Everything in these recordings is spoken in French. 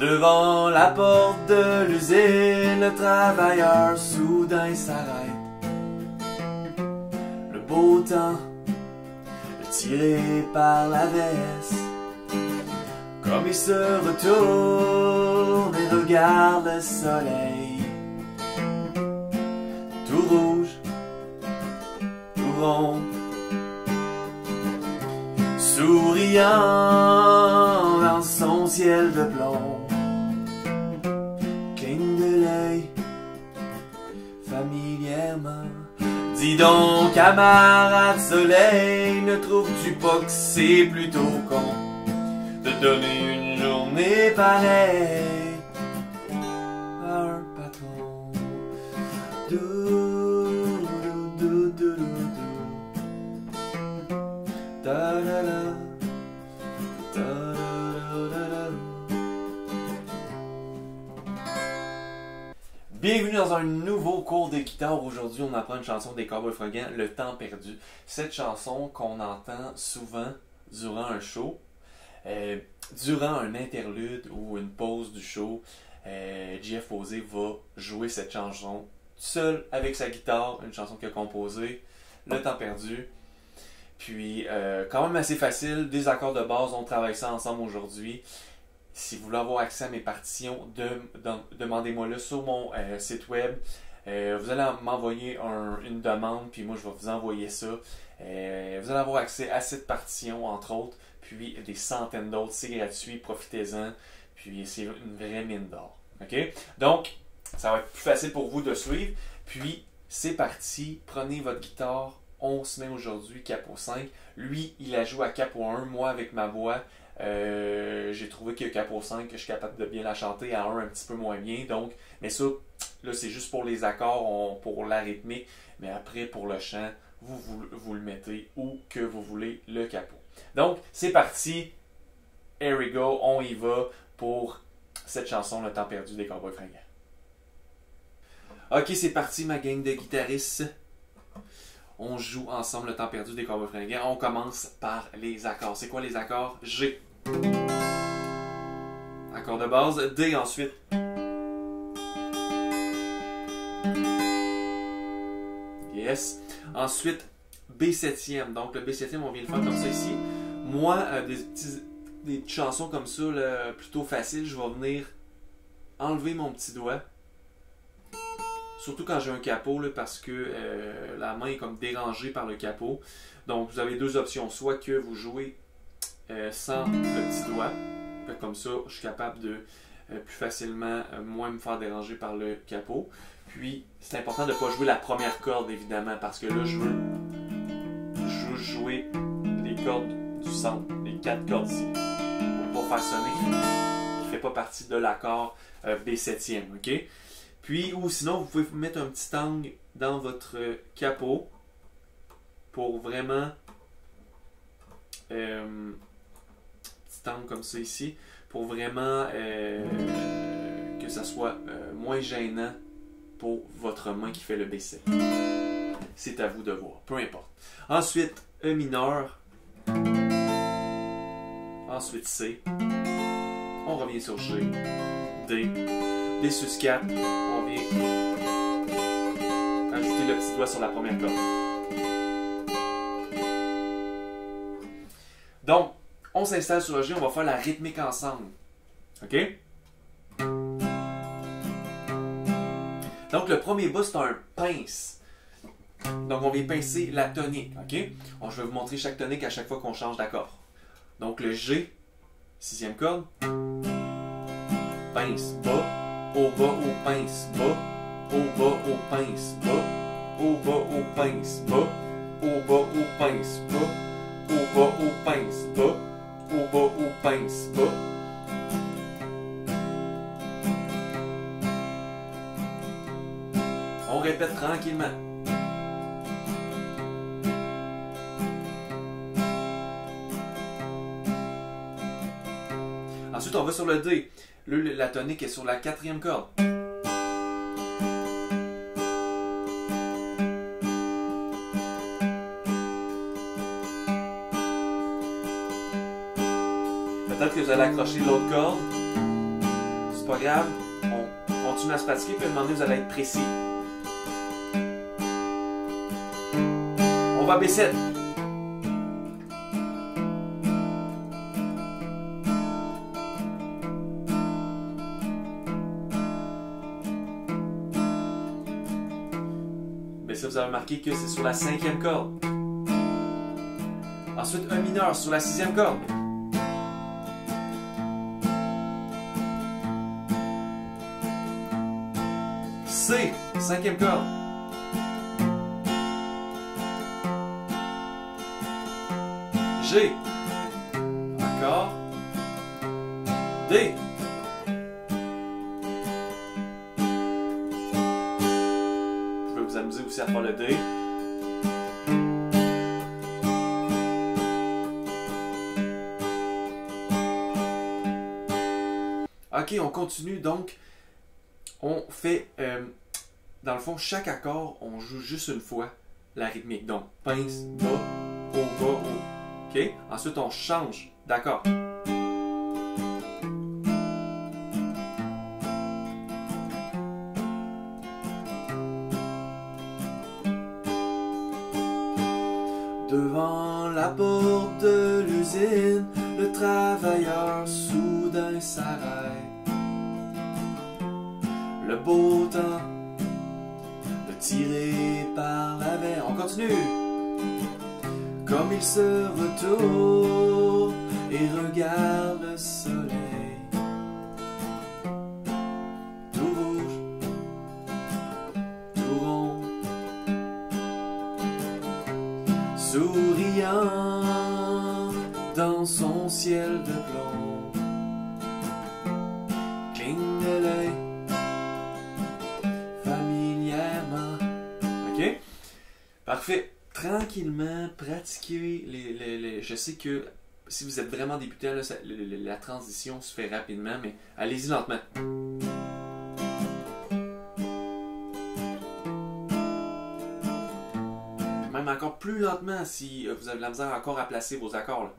Devant la porte de l'usine, le travailleur soudain s'arrête. Le beau temps, tiré par la veste, comme il se retourne et regarde le soleil. Tout rouge, tout rond, souriant dans son ciel de plomb. Cligne de l'œil familièrement. Dis donc, camarade soleil, ne trouves-tu pas que c'est plutôt con de donner une journée pareille à un patron? Dou, dou, dou, dou, dou. Da, da, da. Da, da, da, da. Bienvenue dans un nouveau cours de guitare. Aujourd'hui, on apprend une chanson des Cowboys Fringants, Le Temps Perdu. Cette chanson qu'on entend souvent durant un show, durant un interlude ou une pause du show, JF Posé va jouer cette chanson seul avec sa guitare, une chanson qu'il a composée, Le Temps Perdu. Puis, quand même assez facile, des accords de base, on travaille ça ensemble aujourd'hui. Si vous voulez avoir accès à mes partitions, demandez-moi-le sur mon site web. Vous allez m'envoyer une demande, puis moi je vais vous envoyer ça. Vous allez avoir accès à cette partition, entre autres, puis des centaines d'autres. C'est gratuit, profitez-en. Puis c'est une vraie mine d'or. OK? Donc, ça va être plus facile pour vous de suivre. Puis, c'est parti. Prenez votre guitare. On se met aujourd'hui capo 5. Lui, il la joue à capo 1. Moi, avec ma voix, j'ai trouvé que capo 5, que je suis capable de bien la chanter, à 1 un petit peu moins bien. Donc, mais ça, là, c'est juste pour les accords, pour la rythmique. Mais après, pour le chant, vous le mettez où que vous voulez, le capo. Donc, c'est parti. Here we go. On y va pour cette chanson, Le Temps Perdu des Cowboys Fringants. Ok, c'est parti, ma gang de guitaristes. On joue ensemble Le Temps Perdu des Cowboys Fringants. On commence par les accords. C'est quoi les accords? G. Accord de base. D ensuite. Yes. Ensuite, B septième. Donc le B septième, on vient le faire comme ça ici. Moi, des petites chansons comme ça, là, plutôt faciles, je vais venir enlever mon petit doigt. Surtout quand j'ai un capot, là, parce que la main est comme dérangée par le capot. Donc vous avez deux options. Soit que vous jouez sans le petit doigt. Comme ça, je suis capable de plus facilement moins me faire déranger par le capot. Puis c'est important de ne pas jouer la première corde, évidemment, parce que là, je veux jouer les cordes du centre, les 4 cordes ici, pour pas faire sonner qui ne fait pas partie de l'accord B septième. OK? Puis, ou sinon, vous pouvez mettre un petit angle dans votre capot pour vraiment, petit angle comme ça ici, pour vraiment que ça soit moins gênant pour votre main qui fait le B7. C'est à vous de voir, peu importe. Ensuite, E mineur. Ensuite, C. On revient sur G. D. D sus 4, on vient ajouter le petit doigt sur la première corde. Donc, on s'installe sur le G, on va faire la rythmique ensemble. OK? Donc, le premier bas, c'est un pince. Donc, on vient pincer la tonique. OK? Je vais vous montrer chaque tonique à chaque fois qu'on change d'accord. Donc, le G, 6e corde. Pince, bas. Au bas, au pince, bas, au bas, au pince, bas, au bas, au pince, bas, au bas, au pince, bas, au bas, au pince, bas, au bas, au pince, bas. On répète tranquillement. Ensuite, on va sur le D. La tonique est sur la 4e corde. Peut-être que vous allez accrocher l'autre corde. pas grave. On continue à se pratiquer, puis à un moment donné, vous allez être précis. On va B7. Mais ça, vous avez remarqué que c'est sur la 5e corde. Ensuite, un mineur sur la 6e corde. C, 5e corde. G. Encore. D. Vous pouvez vous amuser aussi à faire le D. Ok, on continue donc. On fait, dans le fond, chaque accord, on joue juste une fois la rythmique. Donc, pince, bas, haut, bas, haut. Ok? Ensuite, on change d'accord. Devant la porte de l'usine, le travailleur soudain s'arrête. Le beau temps, le tiré par la veine. On continue. Comme il se retourne et regarde le soleil. Tout rouge, tout rond, souriant dans son ciel de plomb. Cligne de l'œil. Parfait. Tranquillement, pratiquez je sais que si vous êtes vraiment débutant, là, la transition se fait rapidement, mais allez-y lentement. Même encore plus lentement si vous avez de la misère encore à placer vos accords. Là.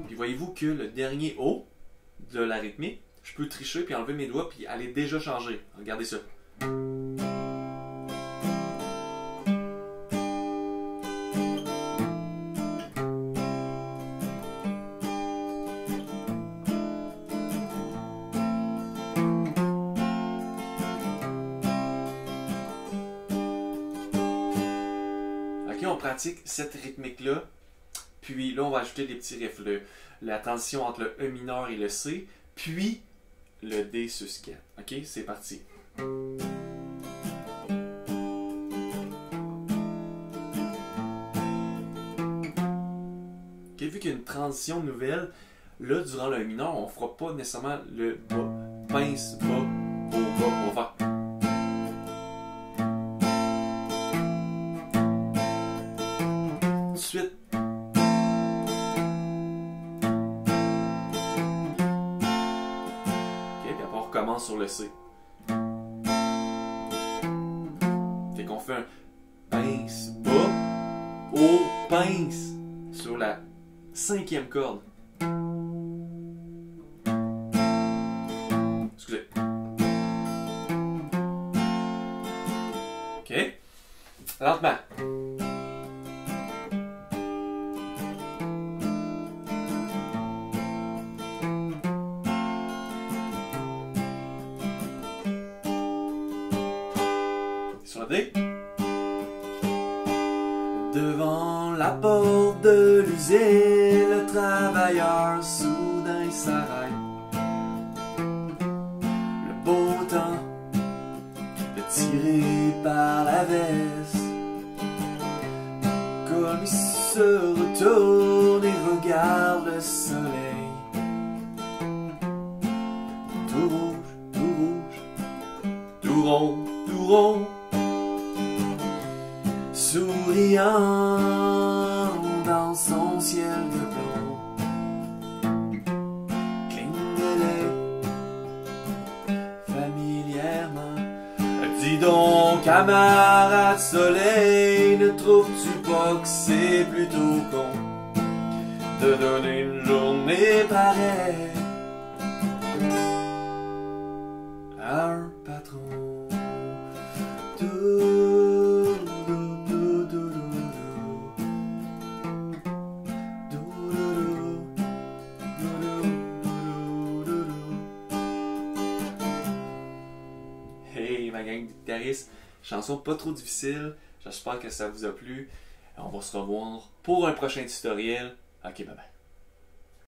Puis voyez-vous que le dernier O de la rythmique, je peux tricher puis enlever mes doigts puis elle est déjà changée. Regardez ça. Ok, on pratique cette rythmique-là. Puis là, on va ajouter des petits riffs. La transition entre le E mineur et le C. Puis le D sus 4. Ok, c'est parti. Ok, vu qu'il y a une transition nouvelle, là, durant le mineur, on ne fera pas nécessairement le bas. Pince, bas, haut, bas. On va faire. Ensuite, sur le C. Fait qu'on fait un pince, bas, haut, pince sur la 5e corde. Excusez. Ok. Lentement. D. Devant la porte de l'usine, le travailleur soudain s'arrête. Le beau temps, le tiré par la veste. Comme il se retourne et regarde le soleil. Tout rouge, tout rond, tout rond. Souriant dans son ciel de plomb. Cligne de l'œil familièrement. Dis donc, camarade soleil, ne trouves-tu pas que c'est plutôt con de donner une journée pareille à un patron. Hey ma gang de guitaristes, chanson pas trop difficile, j'espère que ça vous a plu. On va se revoir pour un prochain tutoriel. Ok, bye bye.